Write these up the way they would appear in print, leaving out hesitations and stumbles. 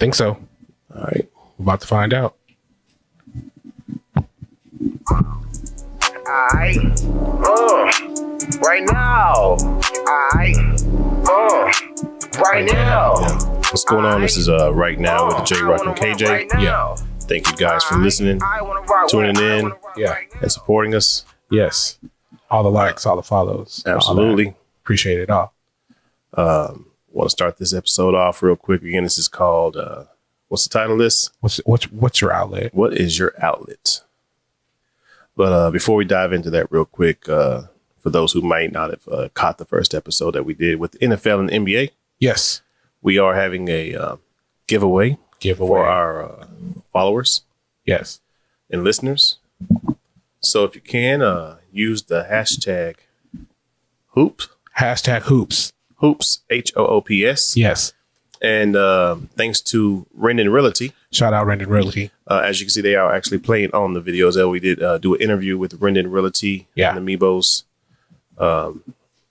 Think so. All right. We're about to find out. Right now. Right now. What's going on? This is Right Now with the J Rock and KJ. Yeah. Thank you guys for listening, tuning in, and supporting us. Yes. All the likes, all the follows. Absolutely. Appreciate it all. Want to start this episode off real quick. Again, this is called, what's the title of this? What's your outlet? What is your outlet? But before we dive into that real quick, for those who might not have caught the first episode that we did with the NFL and the NBA, Yes. we are having a giveaway for our followers Yes. and listeners. So if you can, use the hashtag hoops, Hoops. HOOPS. Yes. And thanks to Rendon Realty. Shout out Rendon Realty. As you can see, they are actually playing on the videos that we did do an interview with Rendon Realty and the Meebos.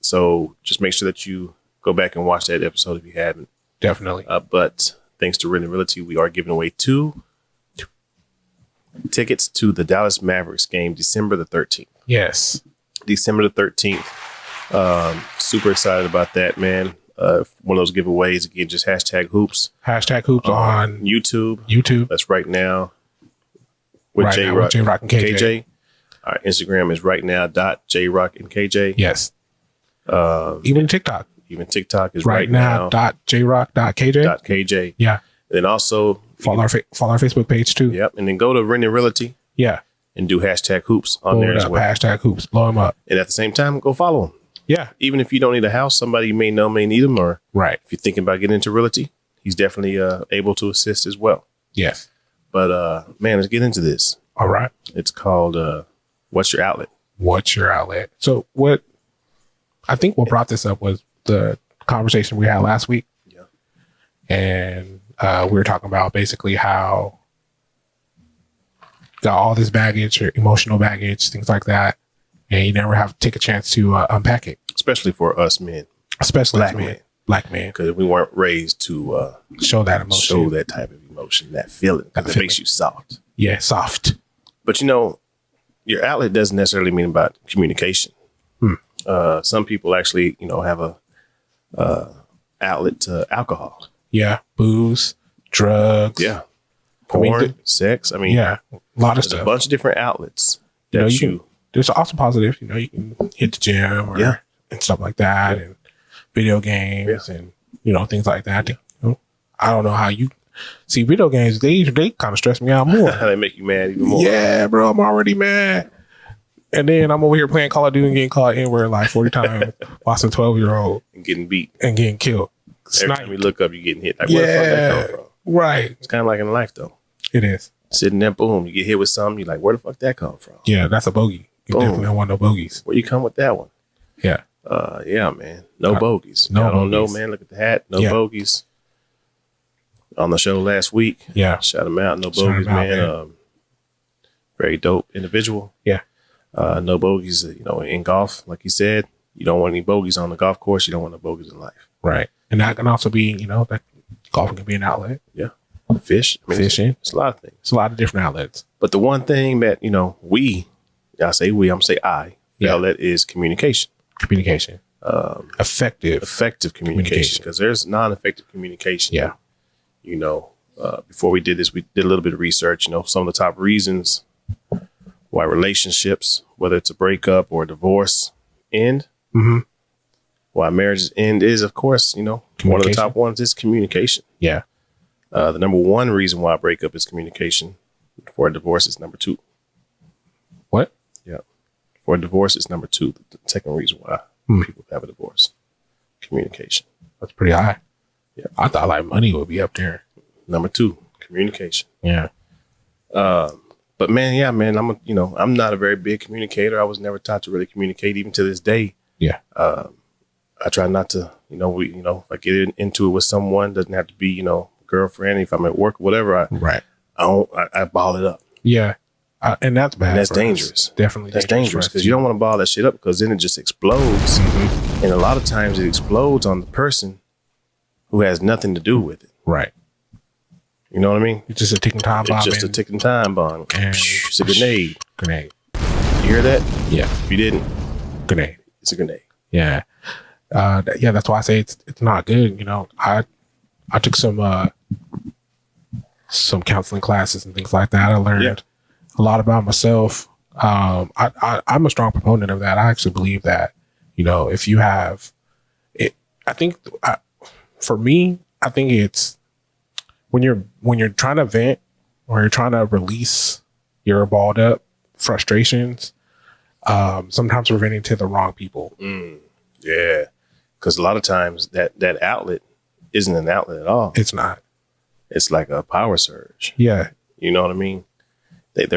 So just make sure that you go back and watch that episode if you haven't. Definitely. But thanks to Rendon Realty, we are giving away 2 tickets to the Dallas Mavericks game, December the 13th. Yes. December the 13th. Super excited about that, man. One of those giveaways, again, just hashtag hoops. Hashtag hoops on YouTube. That's Right Now with J Rock and KJ. Our Instagram is rightnow.jrocandkj. Yes. Even TikTok. Even TikTok is rightnow.jrocandkj. KJ. Yeah. And then also follow our Facebook page too. Yep. And then go to Rendon Realty. Yeah. And do hashtag hoops on there as well. Hashtag hoops. Blow them up. And at the same time, go follow them. Yeah. Even if you don't need a house, somebody you may know may need them, or right. If you're thinking about getting into realty, he's definitely able to assist as well. Yes. But man, let's get into this. All right. It's called What's Your Outlet? What's your outlet? So what brought this up was the conversation we had last week. Yeah. And we were talking about basically how got all this baggage or emotional baggage, things like that. And you never have to take a chance to unpack it. Especially for us men. Especially black men. Because we weren't raised to show that emotion. Show that type of emotion, that feeling. That makes you soft. Yeah, soft. But your outlet doesn't necessarily mean about communication. Some people actually, have a outlet to alcohol. Yeah. Booze, drugs. Yeah. Porn, sex. Yeah. A lot of stuff. A bunch of different outlets. There's also positive, you can hit the gym and stuff like that, and video games and, things like that. Yeah. I don't know how you see video games. They kind of stress me out more. They make you mad even more. Yeah, bro, I'm already mad. And then I'm over here playing Call of Duty and getting caught anywhere like 40 times while some 12-year-old. And getting beat. And getting killed. Every time you look up, you're getting hit. Like, where the fuck that come from? Right. It's kind of like in life, though. It is. Sitting there, boom, you get hit with something. You're like, where the fuck that come from? Yeah, that's a bogey. You definitely don't want no bogeys. Where you come with that one? Yeah. Yeah, man. No bogeys. No, I don't know, man. Look at the hat. No bogeys. On the show last week. Yeah. Shout him out. No bogeys, man. Very dope individual. Yeah. No bogeys, in golf, like you said. You don't want any bogeys on the golf course. You don't want no bogeys in life. Right. And that can also be, that golfing can be an outlet. Yeah. Fishing. It's a lot of things. It's a lot of different outlets. But the one thing that, I say we, I'm going to say I, outlet is communication. Communication. Effective communication. Because there's non-effective communication. Yeah. Before we did this, we did a little bit of research, some of the top reasons why relationships, whether it's a breakup or a divorce, end. Mm-hmm. Why marriages end is, of course, one of the top ones is communication. Yeah. The number one reason why a breakup is communication. For a divorce, it's number 2. What? Yeah. For a divorce, it's number 2. The second reason why people have a divorce. Communication. That's pretty high. Yeah. I thought like money would be up there. Number 2, communication. Yeah. But man, I'm not a very big communicator. I was never taught to really communicate, even to this day. Yeah. I try not to, if I get into it with someone, doesn't have to be, girlfriend. If I'm at work, whatever, I ball it up. Yeah. And that's bad. And that's dangerous. Definitely. That's dangerous because you don't want to ball that shit up because then it just explodes. Mm-hmm. And a lot of times it explodes on the person who has nothing to do with it. Right. You know what I mean? It's just a ticking time bomb. It's just a ticking time bomb. And it's a grenade. Grenade. You hear that? Yeah. If you didn't, Grenade. it's a grenade. Yeah. Yeah, that's why I say it's not good. You know, I took some counseling classes and things like that. I learned a lot about myself. I'm a strong proponent of that. I actually believe that, you know, if you have it, I think for me, I think it's when you're trying to vent or you're trying to release your balled up frustrations, sometimes we're venting to the wrong people. Yeah. Because a lot of times that outlet isn't an outlet at all. It's not. It's like a power surge. Yeah. You know what I mean? They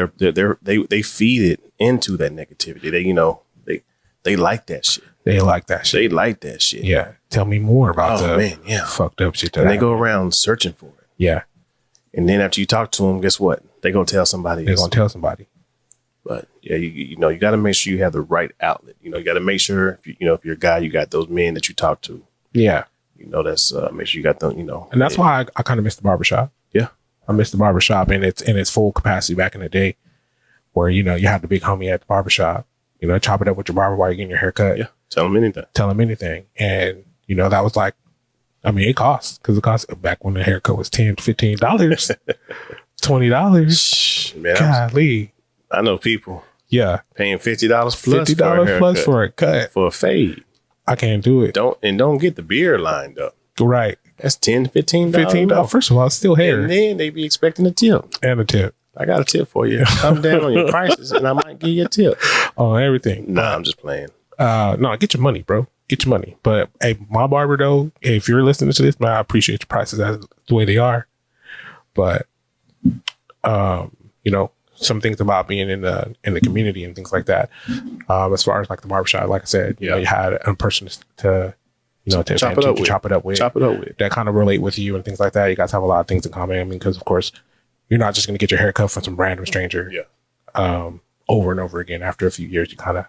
feed it into that negativity. They like that shit. They like that shit. They like that shit. Yeah. Tell me more about fucked up shit. And they go around searching for it. Yeah. And then after you talk to them, guess what? They gonna tell somebody. They're gonna tell somebody. But yeah, you know, you got to make sure you have the right outlet. You know, you got to make sure if you're a guy, you got those men that you talk to. Yeah. You know, that's make sure you got them. You know, and that's why I kind of miss the barbershop. Yeah. I miss the barbershop in its full capacity back in the day, where you know you had the big homie at the barbershop. You know, chop it up with your barber while you're getting your hair cut. Yeah. Tell him anything. And you know that was like, I mean, it costs because it cost back when the haircut was $10, $15, $20. Man, golly. I know people. Yeah. Paying $50 plus $50 plus for a cut. For a fade. I can't do it. Don't get the beard lined up. Right. That's $10, $15. $15. First of all, it's still hair. And then they be expecting a tip. And a tip. I got a tip for you. Come down on your prices and I might give you a tip. On everything. Nah, I'm just playing. No, get your money, bro. Get your money. But hey, my barber though, if you're listening to this, man, I appreciate your prices as the way they are. But you know, some things about being in the community and things like that. As far as like the barbershop, like I said, you know, you had a person to chop it up with that kind of relate with you and things like that. You guys have a lot of things in common. I mean, because of course, you're not just going to get your hair cut from some random stranger. Over and over again. After a few years, you kind of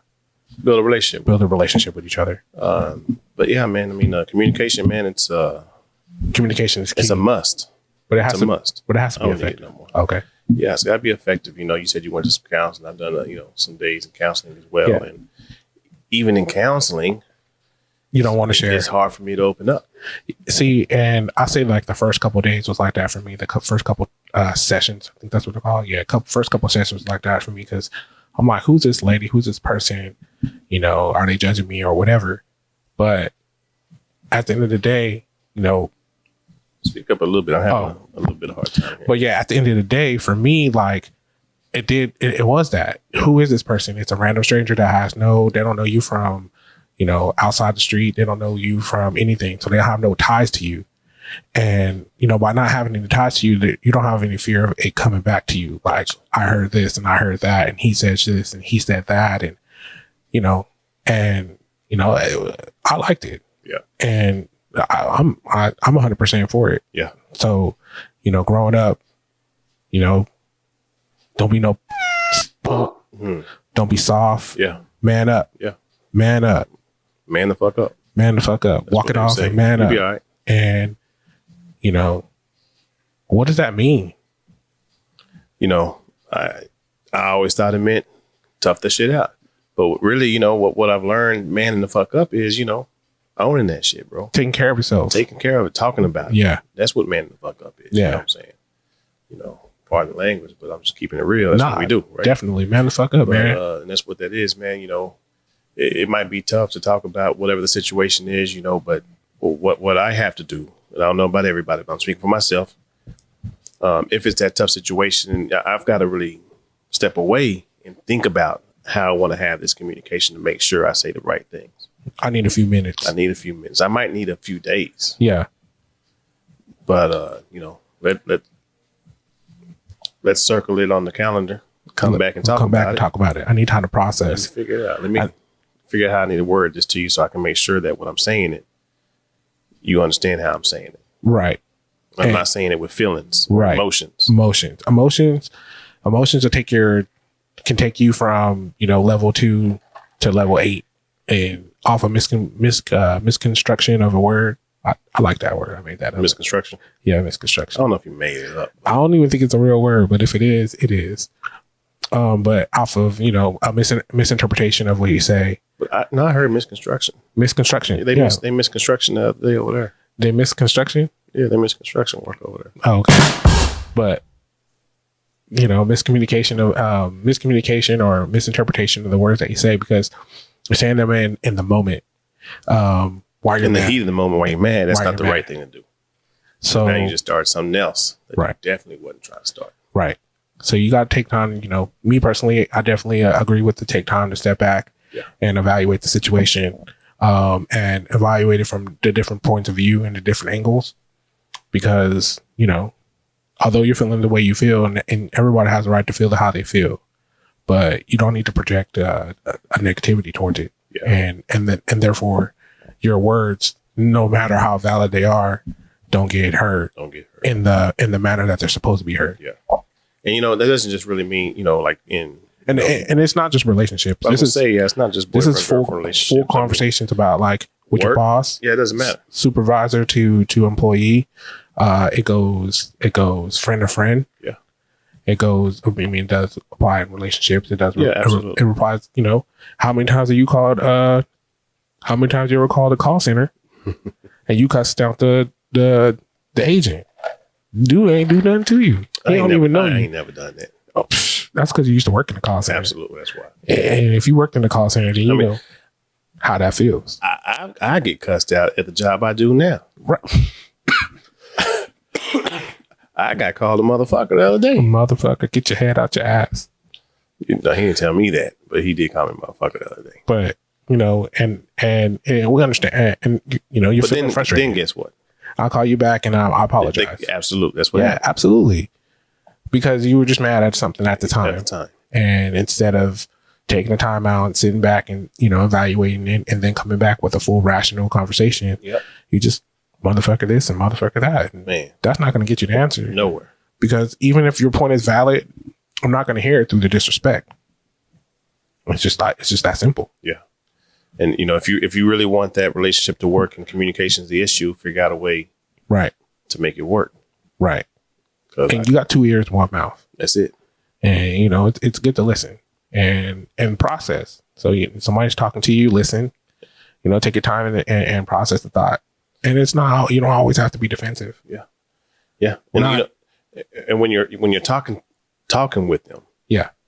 build a relationship with each other. But yeah, man, I mean, communication, man, it's communication is key. It's a must. But it has to be effective. No more. Okay. Yeah, it's got to be effective. You know, you said you went to some counseling. I've done, some days in counseling as well. Yeah. And even in counseling, you don't want to share. It's hard for me to open up. See, and I say like the first couple of days was like that for me. The first couple sessions, I think that's what they're called. Yeah, first couple of sessions was like that for me because I'm like, who's this lady? Who's this person? You know, are they judging me or whatever? But at the end of the day, you know, speak up a little bit. I have a little bit of hard time here. But yeah, at the end of the day, for me, like it was that. Who is this person? It's a random stranger that they don't know you from, you know, outside the street. They don't know you from anything. So they have no ties to you. And, you know, by not having any ties to you, you don't have any fear of it coming back to you. Like, I heard this and I heard that, and he said this and he said that. And, you know, I liked it. Yeah. And I'm 100% for it. Yeah. So, you know, growing up, you know, don't be don't be soft. Yeah. Man up. Yeah. Man up. Man the fuck up. Man the fuck up. Walk it off and man up. You'll be all right. And, you know, what does that mean? You know, I always thought it meant tough the shit out. But really, you know, what I've learned, manning the fuck up is, you know, owning that shit, bro. Taking care of yourself. Taking care of it, talking about it. Yeah. That's what manning the fuck up is. Yeah. You know what I'm saying? You know, pardon the language, but I'm just keeping it real. That's what we do, right? Definitely. Man the fuck up, man. And that's what that is, man. You know, it might be tough to talk about whatever the situation is, you know, but what I have to do, and I don't know about everybody, but I'm speaking for myself. If it's that tough situation, I've got to really step away and think about how I want to have this communication to make sure I say the right things. I need a few minutes. I might need a few days. Yeah. But, you know, let's circle it on the calendar. Come back and talk about it. I need time to process. Let me figure it out. Let me figure out how I need to word this to you so I can make sure that when I'm saying it, you understand how I'm saying it. Right. I'm not saying it with feelings. Right. Emotions will can take you from, you know, level 2 to level 8 and off a misconstruction of a word I like that word. I made that up. Misconstruction. Yeah, I misconstruction. don't know if you made it up. I don't even think it's a real word, but if it is, it is. But off of, a misinterpretation of what you say. But I heard misconstruction. Misconstruction. They misconstruction the other day over there. They misconstruction? Yeah, they misconstruction work over there. Oh, okay. But miscommunication or misinterpretation of the words that you say, because you're saying them in the moment. While you're in the mad. heat of the moment while you're mad, that's While not the you're right mad. thing to do. So now you just start something else that Right. you definitely wasn't trying to start. Right. So you got to take time, me personally, I definitely agree with the take time to step back and evaluate the situation, and evaluate it from the different points of view and the different angles, because, although you're feeling the way you feel, and everybody has the right to feel how they feel, but you don't need to project a negativity towards it. Yeah. And therefore your words, no matter how valid they are, don't get heard in the manner that they're supposed to be heard. Yeah. And that doesn't just really mean, like in and it's not just relationships. It's not just this is full relationships. conversations about like with your Work? boss. Yeah, it doesn't matter. Supervisor to employee. It goes friend to friend. Yeah. It goes. It does apply in relationships. It does. Yeah, absolutely. It applies. How many times have you called? How many times you ever called a call center and you cussed out the agent? Dude ain't do nothing to you. He don't even know you. I ain't never done that. Oh, that's because you used to work in the call center. Absolutely, that's why. And if you worked in the call center, then you know how that feels. I get cussed out at the job I do now. Right. I got called a motherfucker the other day. Motherfucker, get your head out your ass. He didn't tell me that, but he did call me motherfucker the other day. But and we understand, and you're but feeling frustrated. Then guess what? I'll call you back and I apologize. Absolutely, that's what happened. Absolutely, because you were just mad at something at the time. And instead of taking the time out and sitting back and evaluating it and then coming back with a full rational conversation, you just motherfucker this and motherfucker that. And man, that's not going to get you the answer nowhere. Because even if your point is valid, I'm not going to hear it through the disrespect. It's just that simple. Yeah. And if you really want that relationship to work and communication is the issue, figure out a way to make it work. Right. And you got 2 ears, 1 mouth. That's it. And it's good to listen and process. So somebody's talking to you, listen, take your time and process the thought. And it's not, you don't always have to be defensive. Yeah. Yeah. And when you're talking with them,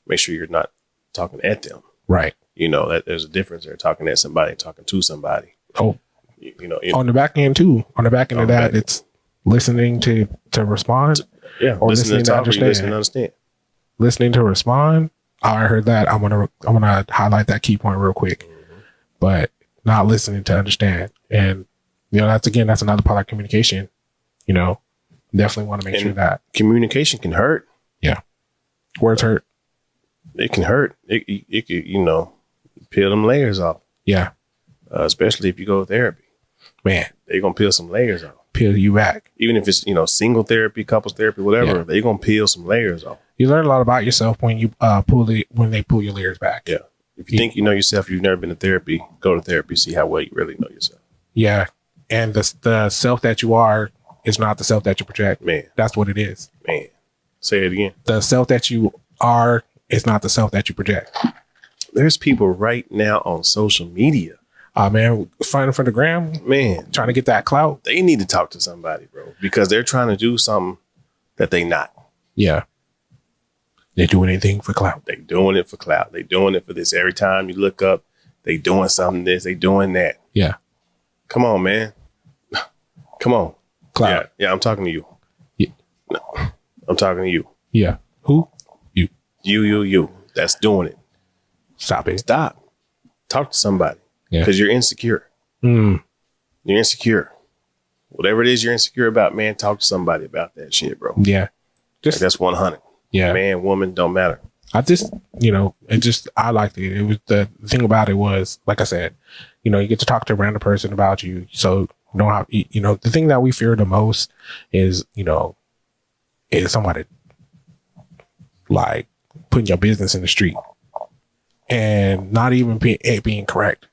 make sure you're not talking at them. Right. That there's a difference there, talking at somebody, talking to somebody. Oh, on the back end too. On the back end of that, it's listening to respond. Yeah. Or listening to understand. Listening to understand. Listening to respond. I heard that. I'm gonna highlight that key point real quick. Mm-hmm. But not listening to understand. And that's another part of communication. Definitely want to make sure that communication can hurt. Yeah. Words hurt. It can hurt. It could, peel them layers off. Yeah. Especially if you go to therapy. Man. They're going to peel some layers off. Peel you back. Even if it's, single therapy, couples therapy, whatever, they're going to peel some layers off. You learn a lot about yourself when you when they pull your layers back. Yeah. If you think you know yourself, you've never been to therapy, go to therapy, see how well you really know yourself. Yeah. And the self that you are is not the self that you project. Man. That's what it is. Man. Say it again. The self that you are is not the self that you project. There's people right now on social media. Man, fighting for the gram. Man. Trying to get that clout. They need to talk to somebody, bro. Because they're trying to do something that they not. Yeah. They do anything for clout. They doing it for clout. They doing it for this. Every time you look up, they doing something this, they doing that. Yeah. Come on, man. Come on. Clout. Yeah, I'm talking to you. Yeah. No, I'm talking to you. Yeah. Who? You. You. That's doing it. Stop it. Stop. Talk to somebody. Yeah. Because you're insecure. You're insecure. Whatever it is you're insecure about, man, talk to somebody about that shit, bro. Yeah. That's 100. Yeah. Man, woman, don't matter. I just, I liked it. It was the thing about it was, like I said, you get to talk to a random person about you. So you don't have, the thing that we fear the most is, is somebody like putting your business in the street and not even being correct.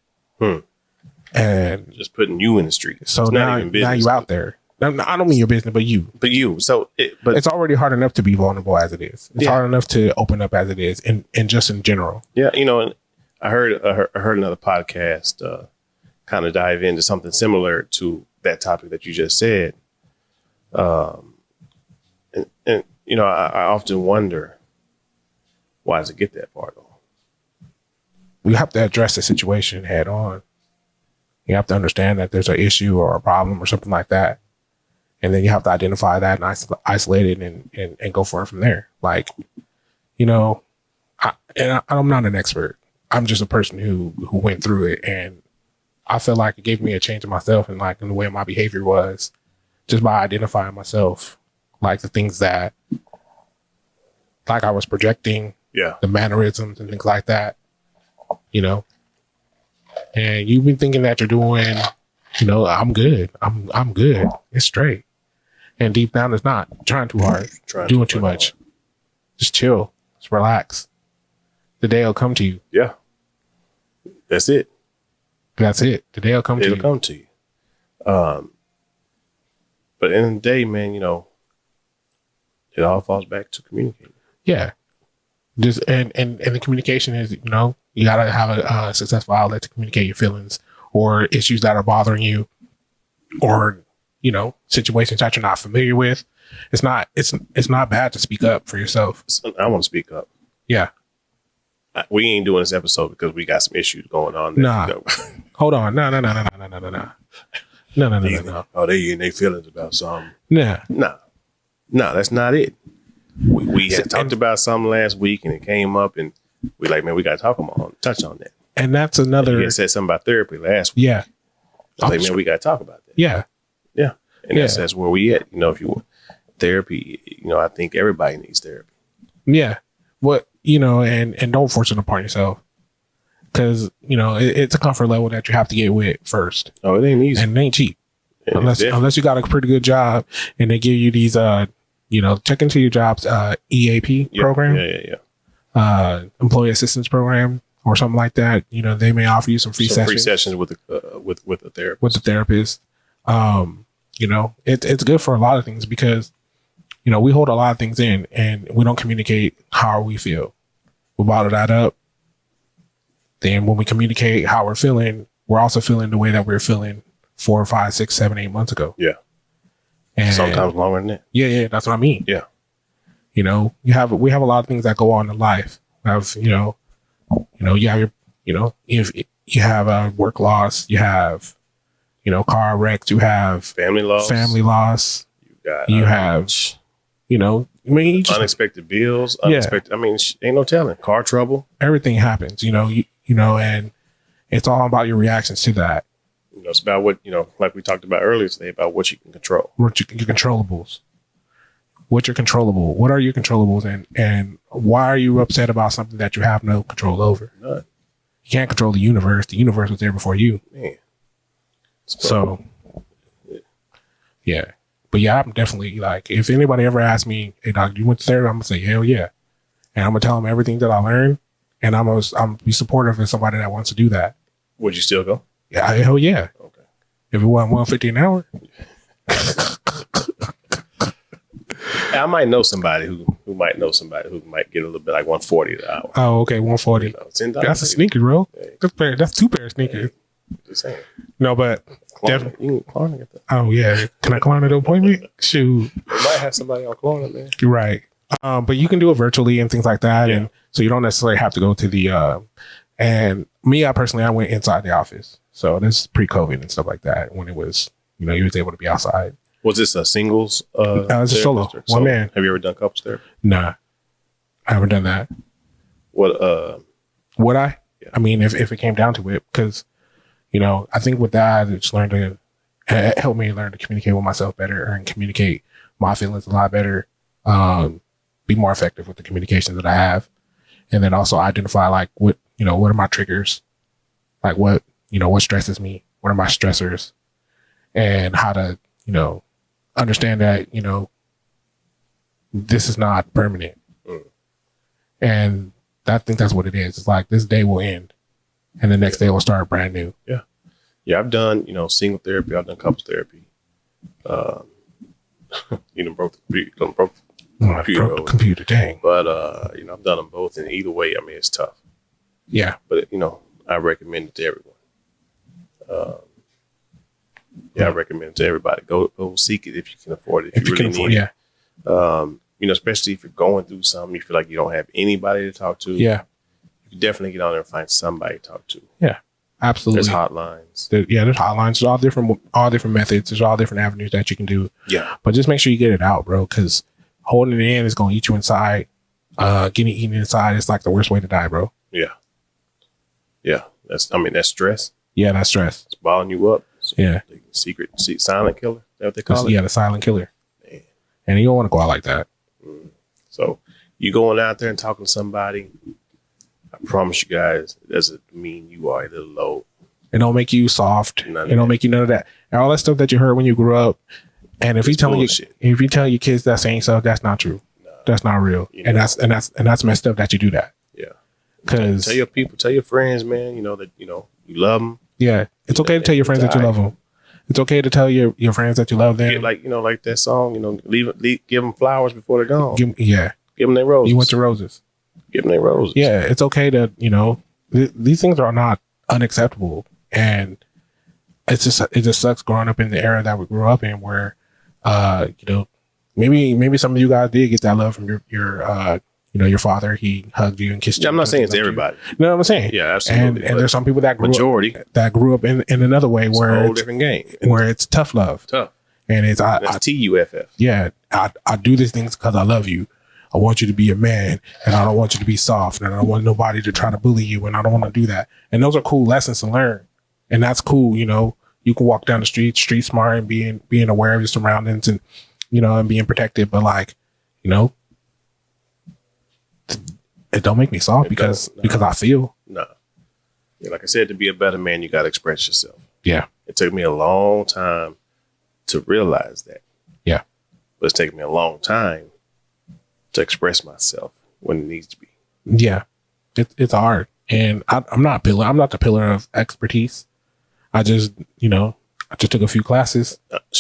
And just putting you in the street. So now you out there. I don't mean your business, but you. So, but it's already hard enough to be vulnerable as it is. It's hard enough to open up as it is, and just in general. Yeah, and I heard another podcast kind of dive into something similar to that topic that you just said. And I often wonder, why does it get that far though? We have to address the situation head on. You have to understand that there's an issue or a problem or something like that. And then you have to identify that and isolate it and go for it from there. Like, I'm not an expert. I'm just a person who went through it. And I feel like it gave me a change in myself and like in the way my behavior was just by identifying myself, like the things that like I was projecting, the mannerisms and things like that, and you've been thinking that you're doing, I'm good. I'm good. It's straight. And deep down, it's not. You're trying too hard. Doing too much. Just chill. Just relax. The day will come to you. Yeah. That's it. That's it. The day will come to you. It'll come to you. But at the end of the day, man, it all falls back to communicating. Yeah. Just and the communication is, you gotta have a successful outlet to communicate your feelings or issues that are bothering you, or situations that you're not familiar with. It's not bad to speak up for yourself. I want to speak up. Yeah. We ain't doing this episode because we got some issues going on. Nah. Hold on. No. Oh, they in their feelings about something. Nah. No, that's not it. We had talked about something last week and it came up and we like, man, we got to touch on that. And that's another. You said something about therapy last week. Yeah. Like, man, we got to talk about that. Yeah. Yeah. And that's where we at. If you want therapy, I think everybody needs therapy. Yeah. What, and don't force it upon yourself. Because, it's a comfort level that you have to get with first. Oh, it ain't easy. And it ain't cheap. Unless you got a pretty good job and they give you these, check into your job's EAP program. Yeah. Employee assistance program or something like that. They may offer you some free sessions. Free sessions with a therapist. With the therapist. It's good for a lot of things because, we hold a lot of things in and we don't communicate how we feel. We bottle that up. Then when we communicate how we're feeling, we're also feeling the way that we were feeling 4, 5, 6, 7, 8 months ago. Yeah. And sometimes longer than that. Yeah, that's what I mean. Yeah. We have a lot of things that go on in life. You have, you have your, if you have work loss, you have, car wrecks, you have family loss. You have, unexpected bills, ain't no telling. Car trouble. Everything happens, and it's all about your reactions to that. It's about what, like we talked about earlier today, about what you can control. What your controllables. What you're controllable. What are your controllables? And why are you upset about something that you have no control over? None. You can't control the universe. The universe was there before you. Man. So, yeah. But yeah, I'm definitely like, if anybody ever asks me, hey, doc, you went to therapy? I'm going to say, hell yeah. And I'm going to tell them everything that I learned. And I'm be supportive of somebody that wants to do that. Would you still go? Yeah, hell yeah. Okay. If it wasn't $150 an hour. I might know somebody who might get a little bit like $140 an hour. Oh, okay, $140. $10. That's a sneaker, bro. Hey. That's 2 pair of sneakers. Just saying. No, but definitely. You can Klarna get that. Oh yeah, can I Klarna the appointment? Shoot, you might have somebody on Klarna, man. You're right. But you can do it virtually and things like that, and so you don't necessarily have to go to the. And me, I went inside the office, so this is pre-COVID and stuff like that. When it was, you was able to be outside. Was this a singles? It's a solo, one man. Have you ever done couples therapy? Nah, I haven't done that. What? Would I? Yeah. I mean, if it came down to it, because. I think with that, it just helped me learn to communicate with myself better and communicate my feelings a lot better, be more effective with the communication that I have. And then also identify like what are my triggers? Like what stresses me? What are my stressors? And how to, understand that, this is not permanent. And I think that's what it is. It's like this day will end. And the next day will start brand new. Yeah. Yeah, I've done, single therapy. I've done couples therapy. Broke the computer. Computer, dang. But, I've done them both. And either way, I mean, it's tough. Yeah. But, I recommend it to everyone. I recommend it to everybody. Go seek it if you can afford it. If you really need it. Yeah. Especially if you're going through something, you feel like you don't have anybody to talk to. Yeah. You can definitely get on there and find somebody to talk to. Yeah. Absolutely. There's hotlines. There's hotlines. There's all different methods. There's all different avenues that you can do. Yeah. But just make sure you get it out, bro, because holding it in is going to eat you inside. Getting eaten inside is like the worst way to die, bro. Yeah. Yeah. That's stress. Yeah, that's stress. It's bottling you up. Yeah. Silent killer. Is that what they call it? Yeah, the silent killer. Man. And you don't want to go out like that. So you going out there and talking to somebody, I promise you guys, it doesn't mean you are a little low. It don't make you soft. It don't make you none of that. And all that stuff that you heard when you grew up. And if you tell your kids that same stuff, that's not true. No. That's not real. And that's messed up that you do that. Yeah. Because tell your people, tell your friends, man, that you love them. Yeah. It's okay to tell your friends that you love them. It's okay to tell your friends that you love them. Like that give them flowers before they're gone. Give them their roses. You want your roses. Give them their roses. Yeah, it's okay to, these things are not unacceptable. And it just sucks growing up in the era that we grew up in where, maybe some of you guys did get that love from your father. He hugged you and kissed you. I'm not saying it's everybody. You know what I'm saying? Yeah, absolutely. And there's some people that grew up in another way where it's a whole different game. Where it's tough love. Tough. And it's TUFF. Yeah, I do these things because I love you. I want you to be a man, and I don't want you to be soft, and I don't want nobody to try to bully you, and I don't want to do that. And those are cool lessons to learn, and that's cool. You can walk down the street smart and being aware of your surroundings, and and being protected. But it don't make me soft because I feel. No. Yeah, like I said, to be a better man, you got to express yourself. Yeah. It took me a long time to realize that. Yeah. But it's taken me a long time to express myself when it needs to be. Yeah. It's hard. And I'm not the pillar of expertise. I just took a few classes.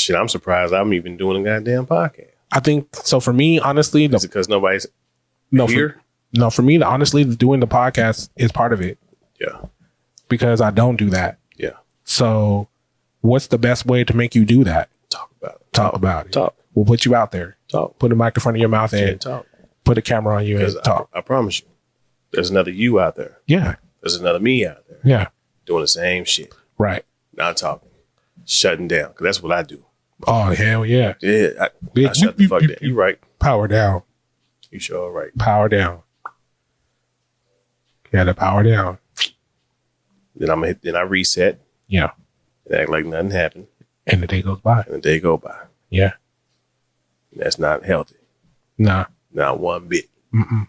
I'm surprised I'm even doing a goddamn podcast. I think so. For me, honestly, is it because nobody's here? For me, honestly, doing the podcast is part of it. Yeah. Because I don't do that. Yeah. So what's the best way to make you do that? Talk about it. Talk about it. Talk. We'll put you out there. Talk. Put a mic in front of your mouth and talk. Put a camera on you and talk. I promise you, there's another you out there. Yeah. There's another me out there. Yeah. Doing the same shit. Right. Not talking. Shutting down. Because that's what I do. Oh, hell yeah. Yeah. I shut the fuck down. You right. Power down. You sure right. Power down. Yeah, the power down. Then I reset. Yeah. And act like nothing happened. And the day goes by. Yeah. And that's not healthy. Nah. Not one bit. Mm-mm.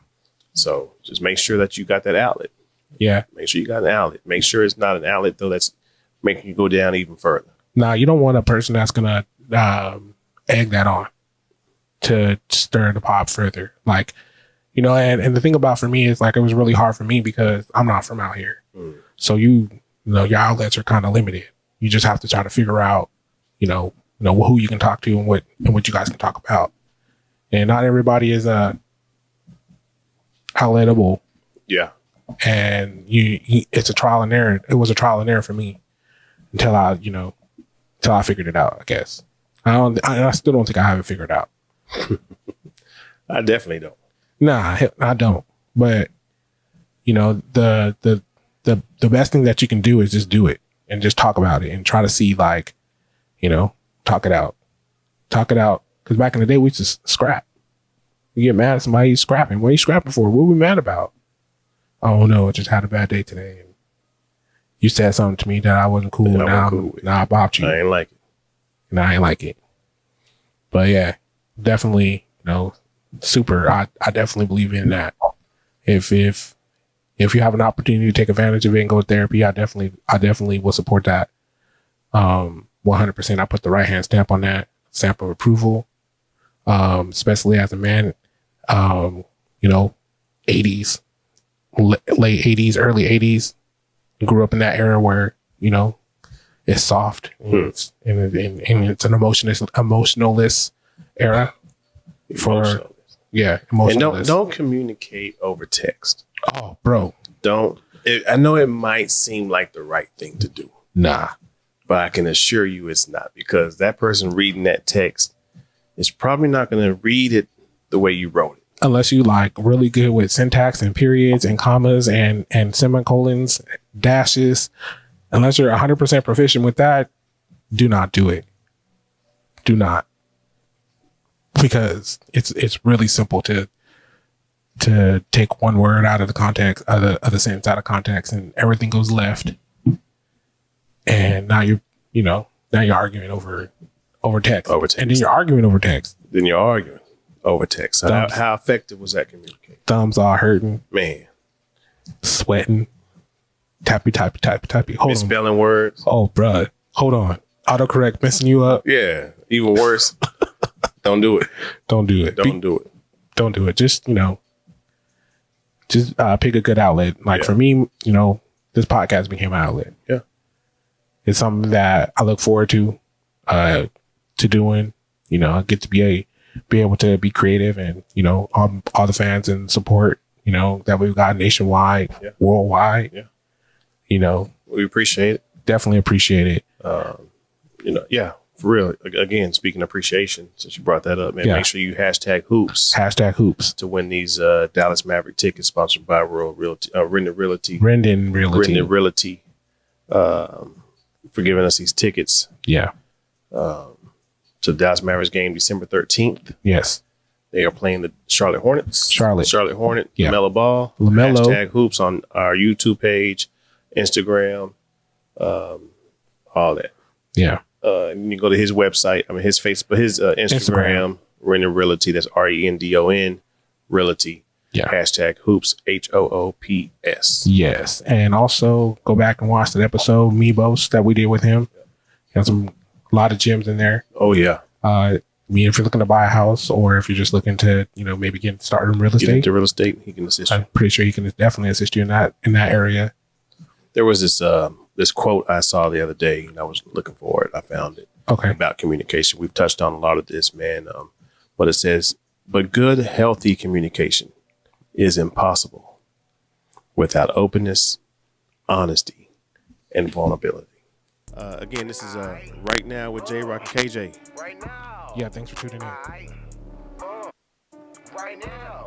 So just make sure that you got that outlet. Yeah. Make sure you got an outlet. Make sure it's not an outlet, though, that's making you go down even further. Nah, you don't want a person that's going to egg that on to stir the pot further. And the thing about for me is it was really hard for me because I'm not from out here. Mm. So your outlets are kind of limited. You just have to try to figure out, who you can talk to and what you guys can talk about. And not everybody is outletable. Yeah. And it's a trial and error. It was a trial and error for me until I figured it out, I guess. I still don't think I have it figured out. I definitely don't. Nah, I don't. But the best thing that you can do is just do it and just talk about it and try to see talk it out. Talk it out. Because back in the day, we just scrap. You get mad at somebody, you scrapping. What are you scrapping for? What are we mad about? Oh no, I just had a bad day today. And you said something to me that I wasn't cool. Now I bopped you. I ain't like it. And I ain't like it. But yeah, definitely, super. I definitely believe in that. If you have an opportunity to take advantage of it and go to therapy, I definitely will support that. 100%. I put the right hand stamp on that, stamp of approval. Especially as a man, 80s, late 80s, early 80s, grew up in that era where, It's soft. It's and it's an emotionless era for emotionless. And don't communicate over text. Oh, bro, don't. I know it might seem like the right thing to do. Nah, but I can assure you it's not, because that person reading that text is probably not going to read it the way you wrote it. Unless you like really good with syntax and periods and commas and semicolons, dashes. Unless you're 100% proficient with that, do not do it. Do not. Because it's really simple to take one word out of the context, of the sentence out of context, and everything goes left. And now you're arguing over text. And then you're arguing over text. How effective was that communication? Thumbs all hurting. Man. Sweating. Tappy. Misspelling words. Oh, bruh. Hold on. Autocorrect messing you up. Yeah. Even worse. Don't do it. Don't do it. Don't do it. Just pick a good outlet. Like for me, this podcast became an outlet. Yeah. It's something that I look forward to doing. I get to be able to be creative and, all the fans and support, that we've got nationwide, worldwide. Yeah. We appreciate it. Definitely appreciate it. For real. Again, speaking of appreciation, since you brought that up, man, make sure you hashtag hoops. Hashtag hoops. To win these Dallas Maverick tickets sponsored by Rendon Realty. Rendon Realty. For giving us these tickets. Yeah. To the Dallas Mavericks game December 13th. Yes. They are playing the Charlotte Hornets. Charlotte Hornet. Yeah. LaMelo Ball. Hashtag hoops on our YouTube page, Instagram, all that. Yeah. And you go to his website. His Facebook, his Instagram. Rendon Realty. That's RENDON Realty. Yeah. Hashtag hoops, HOOPS. Yes. And also go back and watch that episode, Mebos, that we did with him. Got a lot of gems in there. Oh, yeah. If you're looking to buy a house, or if you're just looking to, maybe get started in real estate. Get into real estate, he can assist you. I'm pretty sure he can definitely assist you in that area. There was this quote I saw the other day, and I was looking for it. I found it. Okay. About communication. We've touched on a lot of this, man. But it says, but good, healthy communication is impossible without openness, honesty, and vulnerability. Again, this is Right Now with J-Rock and KJ. Right now. Yeah, thanks for tuning in. Right now.